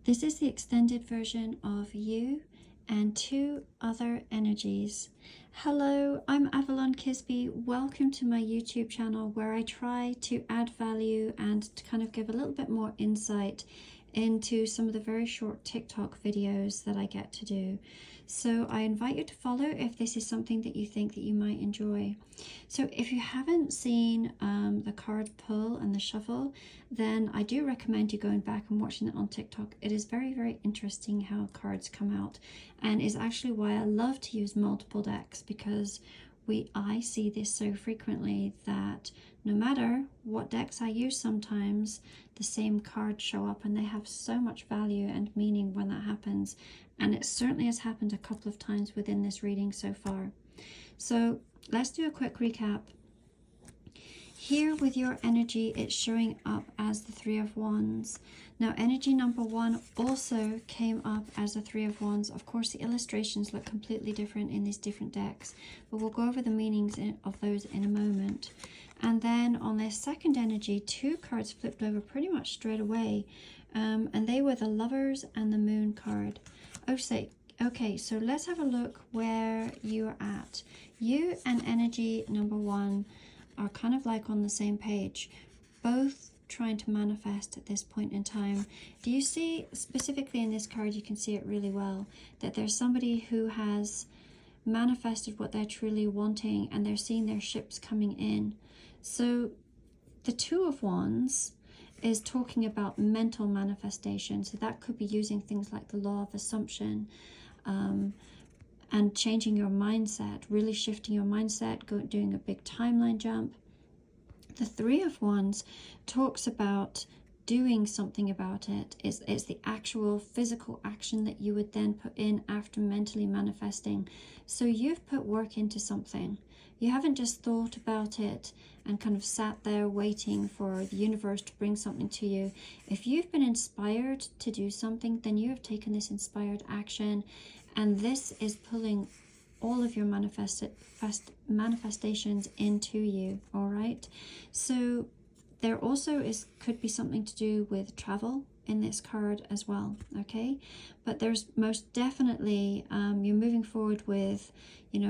This is the extended version of you and two other energies. Hello, I'm Avalon Kisby. Welcome to my YouTube channel where I try to add value and to kind of give a little bit more insight into some of the very short TikTok videos that I get to do. So I invite you to follow if this is something that you think that you might enjoy. So if you haven't seen the card pull and the shuffle, then I do recommend you going back and watching it on TikTok. It is very, very interesting how cards come out, and is actually why I love to use multiple decks, because I see this so frequently that no matter what decks I use, sometimes the same cards show up and they have so much value and meaning when that happens. And it certainly has happened a couple of times within this reading so far. So let's do a quick recap. Here with your energy, it's showing up as the Three of Wands. Now, energy number one also came up as a Three of Wands. Of course, the illustrations look completely different in these different decks, but we'll go over the meanings of those in a moment. And then on this second energy, two cards flipped over pretty much straight away, and they were the Lovers and the Moon card. Okay, so let's have a look where you're at. You and energy number one are kind of like on the same page, both trying to manifest at this point in time. Do you see, specifically in this card, you can see it really well, that there's somebody who has manifested what they're truly wanting and they're seeing their ships coming in. So the Two of Wands is talking about mental manifestation. So that could be using things like the law of assumption, and changing your mindset, really shifting your mindset, doing a big timeline jump. The Three of Wands talks about doing something about it. It's the actual physical action that you would then put in after mentally manifesting. So you've put work into something. You haven't just thought about it and kind of sat there waiting for the universe to bring something to you. If you've been inspired to do something, then you have taken this inspired action, and this is pulling all of your manifestations into you, all right? So there also could be something to do with travel in this card as well, okay? But there's most definitely, you're moving forward with,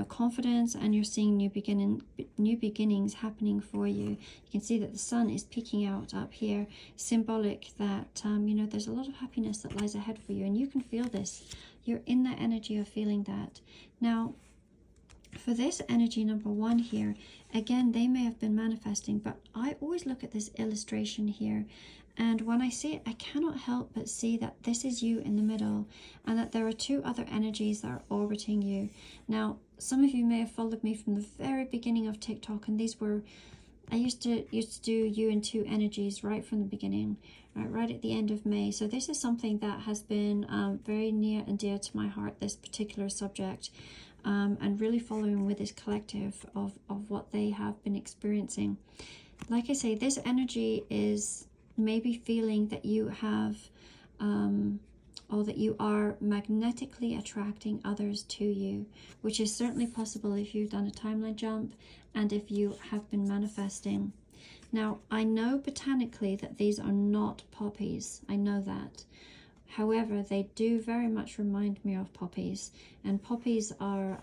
confidence, and you're seeing new beginnings happening for you. You can see that the sun is peeking out up here, symbolic that, there's a lot of happiness that lies ahead for you, and you can feel this. You're in that energy of feeling that. Now, for this energy number one here, again, they may have been manifesting, but I always look at this illustration here, and when I see it, I cannot help but see that this is you in the middle, and that there are two other energies that are orbiting you. Now, some of you may have followed me from the very beginning of TikTok, and these were, I used to do you and two energies right from the beginning, right at the end of May. So this is something that has been very near and dear to my heart, this particular subject. And really following with this collective of what they have been experiencing. Like I say, this energy is maybe feeling that you have, or that you are magnetically attracting others to you, which is certainly possible if you've done a timeline jump and if you have been manifesting. Now, I know botanically that these are not poppies. I know that. However, they do very much remind me of poppies, and poppies are,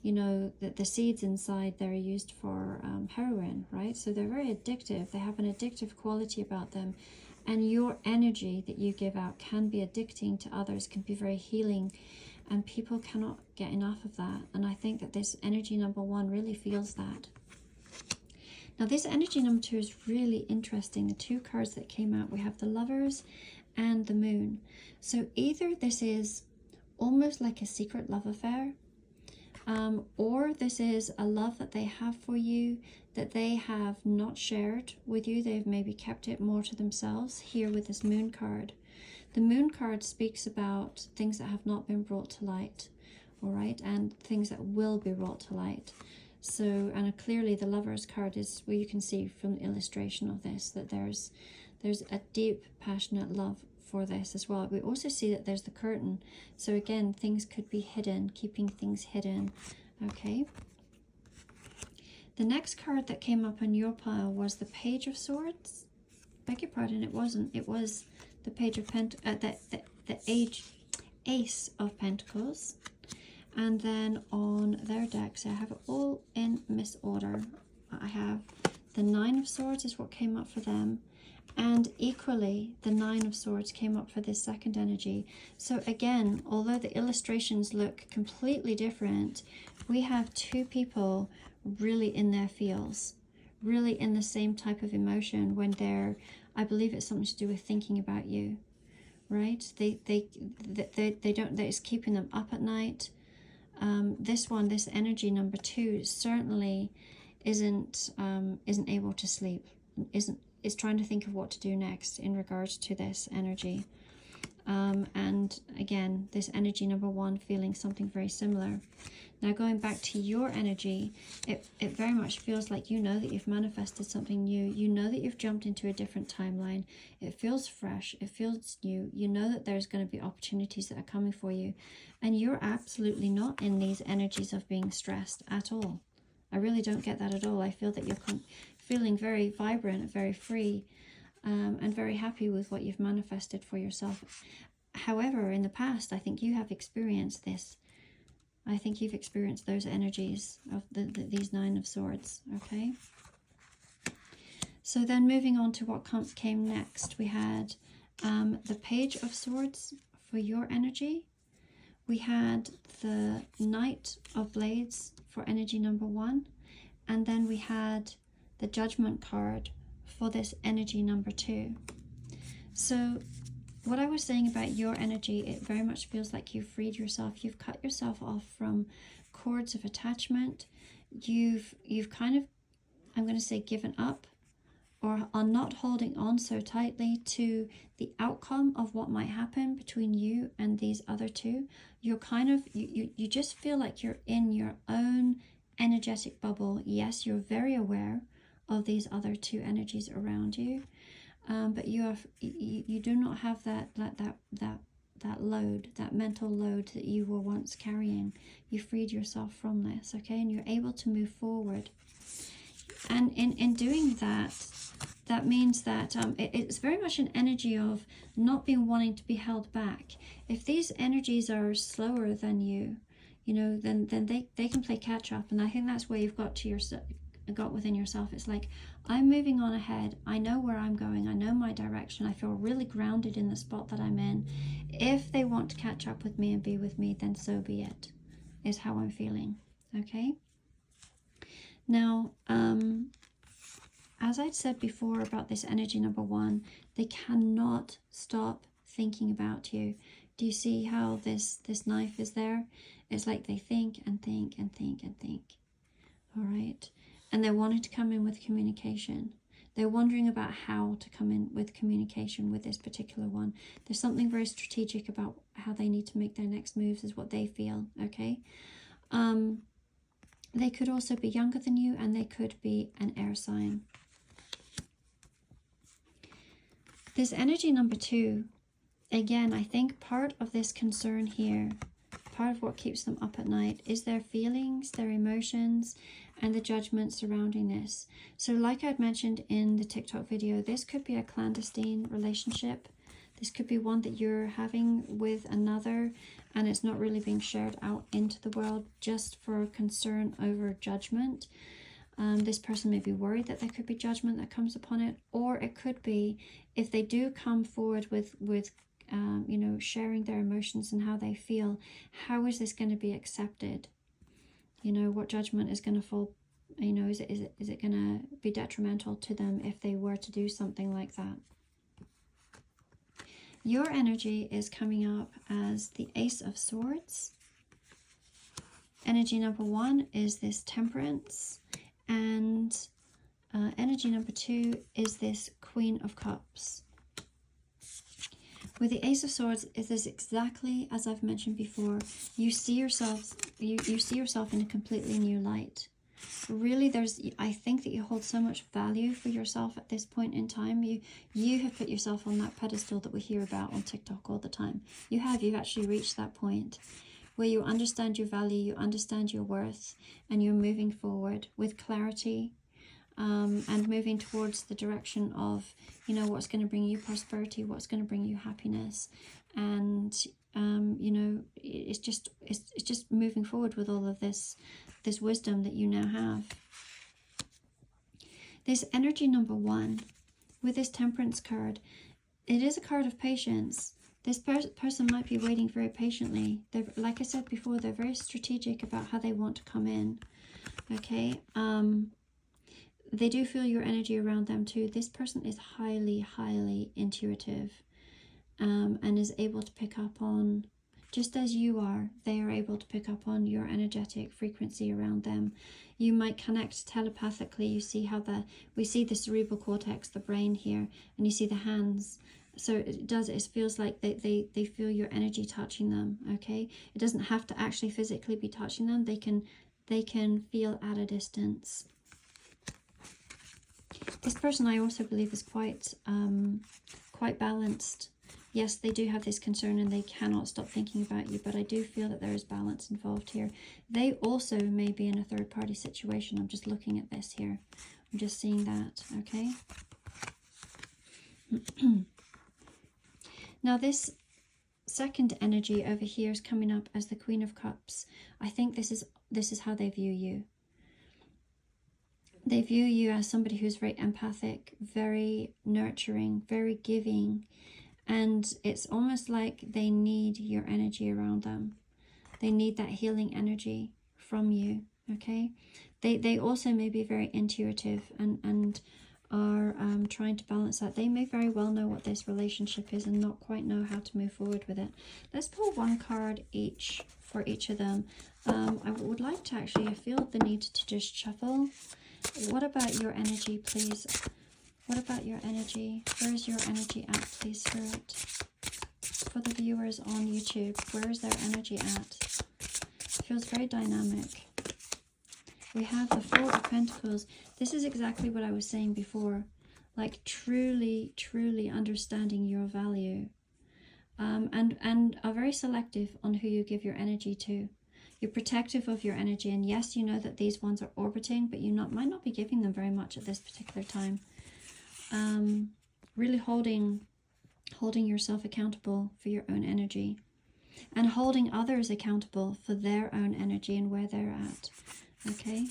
the seeds inside, they're used for heroin, right? So they're very addictive. They have an addictive quality about them, and your energy that you give out can be addicting to others, can be very healing, and people cannot get enough of that. And I think that this energy number one really feels that. Now, this energy number two is really interesting. The two cards that came out, we have the Lovers and the Moon. So either this is almost like a secret love affair, or this is a love that they have for you that they have not shared with you. They've maybe kept it more to themselves. Here with this Moon card, the Moon card speaks about things that have not been brought to light, all right, and things that will be brought to light. So, and clearly the Lovers card is where you can see from the illustration of this that there's a deep, passionate love for this as well. We also see that there's the curtain. So again, things could be hidden, keeping things hidden, okay? The next card that came up on your pile was the Page of Swords. Beg your pardon, it wasn't. It was the Page of Ace of Pentacles. And then on their deck, so I have it all in misorder. I have the Nine of Swords is what came up for them. And equally, the Nine of Swords came up for this second energy. So again, although the illustrations look completely different, we have two people really in their feels, really in the same type of emotion when they're, I believe it's something to do with thinking about you, right? They don't, it's keeping them up at night. This energy number 2 certainly isn't able to sleep, is trying to think of what to do next in regards to this energy. And again, this energy number 1 feeling something very similar. Now going back to your energy, it very much feels like you know that you've manifested something new. You know that you've jumped into a different timeline. It feels fresh. It feels new. You know that there's going to be opportunities that are coming for you. And you're absolutely not in these energies of being stressed at all. I really don't get that at all. I feel that you're feeling very vibrant, very free, and very happy with what you've manifested for yourself. However, in the past, I think you have experienced this. I think you've experienced those energies of these Nine of Swords, okay? So then moving on to what came next, we had the Page of Swords for your energy. We had the Knight of Blades for energy number 1. And then we had the Judgment card for this energy number 2. So what I was saying about your energy, it very much feels like you've freed yourself. You've cut yourself off from cords of attachment. You've kind of, I'm going to say, given up, or are not holding on so tightly to the outcome of what might happen between you and these other two. You're kind of, you just feel like you're in your own energetic bubble. Yes, you're very aware of these other two energies around you, but you do not have that load, that mental load that you were once carrying. You freed yourself from this, okay, and you're able to move forward. And in doing that, that means that it's very much an energy of not being wanting to be held back. If these energies are slower than you, then they can play catch up. And I think that's where you've got within yourself. It's like, I'm moving on ahead. I know where I'm going. I know my direction. I feel really grounded in the spot that I'm in. If they want to catch up with me and be with me, then so be it, is how I'm feeling, okay? Now, as I'd said before about this energy number 1, they cannot stop thinking about you. Do you see how this knife is there? It's like they think and think and think and think. All right. And they're wanting to come in with communication. They're wondering about how to come in with communication with this particular one. There's something very strategic about how they need to make their next moves, is what they feel, okay? They could also be younger than you, and they could be an air sign. This energy number 2, again, I think part of this concern here, part of what keeps them up at night, is their feelings, their emotions, and the judgment surrounding this. So like I'd mentioned in the TikTok video, this could be a clandestine relationship. This could be one that you're having with another, and it's not really being shared out into the world just for concern over judgment. This person may be worried that there could be judgment that comes upon it, or it could be, if they do come forward with sharing their emotions and how they feel, how is this going to be accepted? What judgment is going to fall? Is it going to be detrimental to them if they were to do something like that? Your energy is coming up as the Ace of Swords. Energy number 1 is this Temperance, and energy number 2 is this Queen of Cups. With the Ace of Swords, it is exactly as I've mentioned before. You see yourself, you see yourself in a completely new light. Really, I think that you hold so much value for yourself at this point in time. You have put yourself on that pedestal that we hear about on TikTok all the time. You've actually reached that point where you understand your value, you understand your worth, and you're moving forward with clarity, and moving towards the direction of, you know, what's going to bring you prosperity, what's going to bring you happiness, and you know, it's just moving forward with all of this wisdom that you now have. This energy number 1 with this Temperance card, it is a card of patience. This person might be waiting very patiently. They're, like I said before, they're very strategic about how they want to come in. Okay, they do feel your energy around them too. This person is highly intuitive, and is able to pick up on, just as you are, they are able to pick up on your energetic frequency around them. You might connect telepathically. You see how we see the cerebral cortex, the brain here, and you see the hands. So it feels like they feel your energy touching them, okay? It doesn't have to actually physically be touching them. They can feel at a distance. This person, I also believe, is quite balanced. Yes, they do have this concern and they cannot stop thinking about you, but I do feel that there is balance involved here. They also may be in a third-party situation. I'm just looking at this here. I'm just seeing that, okay? Now, this second energy over here is coming up as the Queen of Cups. I think this is how they view you. They view you as somebody who's very empathic, very nurturing, very giving, and it's almost like they need your energy around them. They need that healing energy from you, okay? They also may be very intuitive and are trying to balance that. They may very well know what this relationship is and not quite know how to move forward with it. Let's pull one card each for each of them. I would like to actually, I feel the need to just shuffle. What about your energy, please? What about your energy? Where is your energy at, please, Spirit? For the viewers on YouTube, where is their energy at? It feels very dynamic. We have the Four of Pentacles. This is exactly what I was saying before. Like truly understanding your value. And are very selective on who you give your energy to. You're protective of your energy, and yes, you know that these ones are orbiting, but you might not be giving them very much at this particular time. Really holding yourself accountable for your own energy, and holding others accountable for their own energy and where they're at. Okay,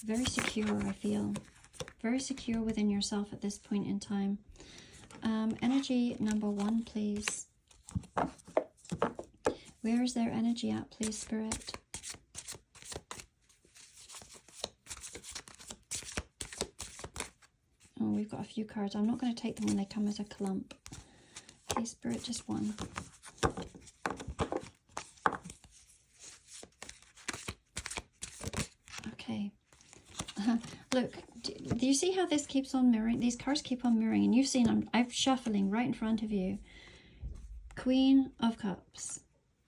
very secure, I feel. Very secure within yourself at this point in time. Energy number 1, please. Where is their energy at, please, Spirit? Oh, we've got a few cards. I'm not going to take them when they come as a clump. Okay, Spirit, just one. Okay. Look, do you see how this keeps on mirroring? These cards keep on mirroring, and you've seen I'm shuffling right in front of you. Queen of Cups.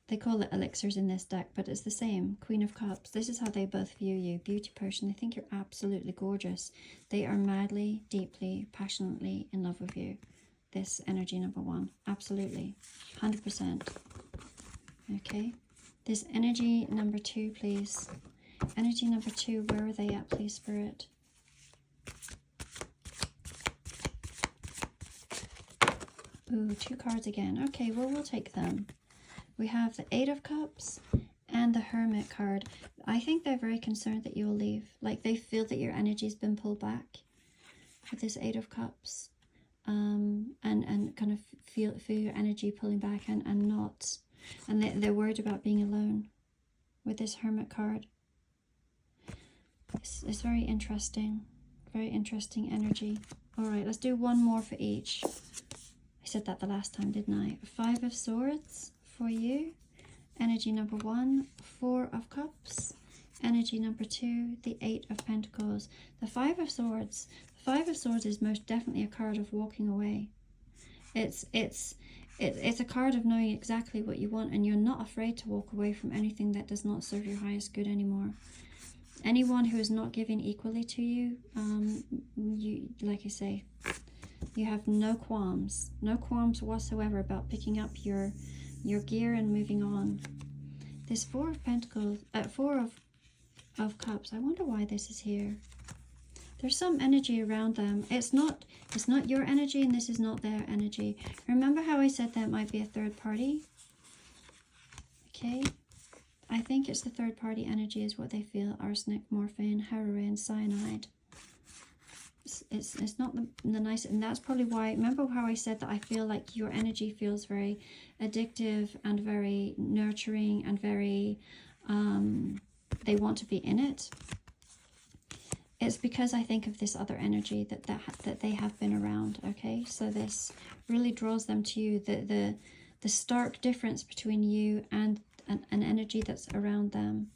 They call it elixirs in this deck, but it's the same. Queen of Cups. This is how they both view you. Beauty potion. They think you're absolutely gorgeous. They are madly, deeply, passionately in love with you. This energy number 1. Absolutely. 100%. Okay. This energy number 2, please. Energy number 2, where are they at, please, Spirit? Ooh, 2 cards again. Okay, well, we'll take them. We have the 8 of Cups and the Hermit card. I think they're very concerned that you'll leave. Like they feel that your energy's been pulled back with this 8 of Cups. And kind of feel your energy pulling back and not. And they're worried about being alone with this Hermit card. It's very interesting. Very interesting energy. Alright, let's do one more for each. I said that the last time, didn't I? 5 of Swords for you. Energy number 1, 4 of Cups. Energy number 2, the 8 of Pentacles. The 5 of Swords. The 5 of Swords is most definitely a card of walking away. It's a card of knowing exactly what you want, and you're not afraid to walk away from anything that does not serve your highest good anymore. Anyone who is not giving equally to you, you, like I say, you have no qualms whatsoever about picking up your gear and moving on. This 4 of Pentacles, 4 of Cups. I wonder why this is here. There's some energy around them. It's not your energy, and this is not their energy. Remember how I said that might be a third party? Okay. I think it's the third party energy is what they feel. Arsenic, morphine, heroin, cyanide. It's not the nice, and that's probably why, remember how I said that I feel like your energy feels very addictive and very nurturing and very, they want to be in it. It's because I think of this other energy that they have been around, okay? So this really draws them to you, the stark difference between you and an energy that's around them.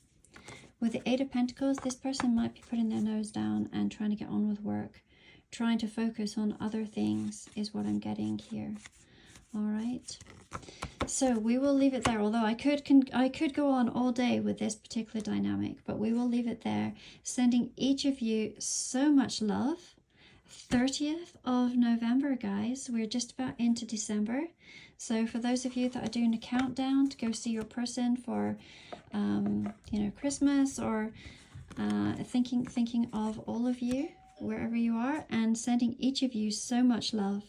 With the Eight of Pentacles, this person might be putting their nose down and trying to get on with work, trying to focus on other things is what I'm getting here. All right. So we will leave it there, although I could go on all day with this particular dynamic, but we will leave it there. Sending each of you so much love. 30th of November, guys. We're just about into December. So for those of you that are doing a countdown to go see your person for, you know, Christmas, or thinking of all of you, wherever you are, and sending each of you so much love.